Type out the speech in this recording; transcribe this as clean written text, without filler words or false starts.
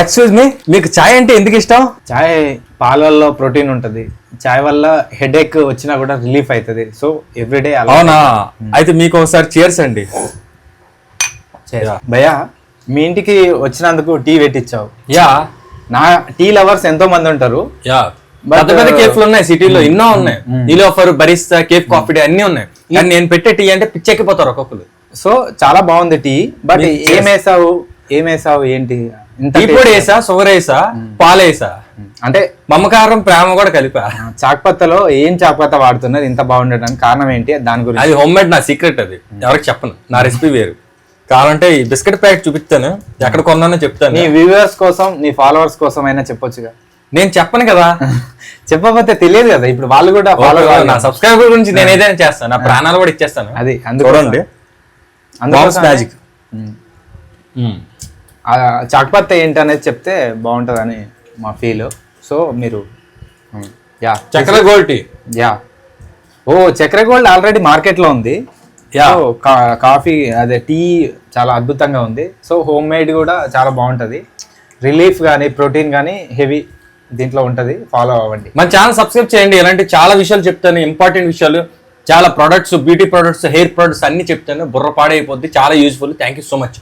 Excuse me, మీకు చాయ్ అంటే ఎందుకు ఇష్టం? చాయ్ పాలల్లో ప్రోటీన్ ఉంటుంది. చాయ్ వల్ల హెడేక్ వచ్చినా కూడా రిలీఫ్ అవుతుంది. సో ఎవ్రీడే అలా. అవునా? అయితే మీకు ఒకసారి చేర్స్ అండి. భయ్యా, మీ ఇంటికి వచ్చినందుకు టీ పెట్టించావు. యా, నా టీ లవర్స్ ఎంతో మంది ఉంటారు. యా, పెద్ద పెద్ద కేఫ్లు ఉన్నాయి సిటీలో, ఎన్నో ఉన్నాయి. నీలోఫర్, బరిస్తా, కేఫ్ కాఫీ డే అన్ని ఉన్నాయి. కానీ నేను పెట్టే టీ అంటే పిచ్చెక్కిపోతారు ఒక్కొక్కరు. సో చాలా బాగుంది టీ. బట్ ఏమేసావు ఏంటి? టీ పొడి వేసా, షుగర్ వేసా, పాలు వేసా, అంటే మమకారం ప్రేమ కూడా కలిపా. చాక్పత్తలో ఏం చాక్పత్త వాడుతున్నారు ఇంత బాగుండడానికి కారణం ఏంటి? దాని గురించి. అది హోమ్ మేడ్, నా సీక్రెట్. అది ఎవరికి చెప్పను, నా రెసిపీ వేరు. కావాలంటే ఈ బిస్కెట్ ప్యాకెట్ చూపిస్తాను, ఎక్కడ కొన్నానో చెప్తాను. నీ వ్యూవర్స్ కోసం, నీ ఫాలోవర్స్ కోసం అయినా చెప్పొచ్చుగా. నేను చెప్పను కదా, చెప్పకపోతే తెలియదు కదా. ఇప్పుడు వాళ్ళు కూడా ఫాలో నా సబ్స్క్రైబర్ గురించి నేను ఏదైనా చేస్తాను, నా ప్రాణాలు కూడా ఇచ్చేస్తాను. అది చూడండి, మ్యాజిక్. చాక్పత్త ఏంటి అనేది చెప్తే బాగుంటుందని మా ఫీల్. సో మీరు యా చక్కెర గోల్డ్ టీ. యా, ఓ చక్కెర గోల్డ్ ఆల్రెడీ మార్కెట్లో ఉంది. కాఫీ అదే టీ చాలా అద్భుతంగా ఉంది. సో హోమ్ మేడ్ కూడా చాలా బాగుంటుంది. రిలీఫ్ కానీ ప్రోటీన్ కానీ హెవీ దీంట్లో ఉంటుంది. ఫాలో అవ్వండి. మన ఛానల్ సబ్స్క్రైబ్ చేయండి. ఇలాంటి చాలా విషయాలు చెప్తాను, ఇంపార్టెంట్ విషయాలు, చాలా products, beauty products, hair products అన్ని చెప్తాను. బుర్ర పాడైపోద్ది, చాలా useful. Thank you so much.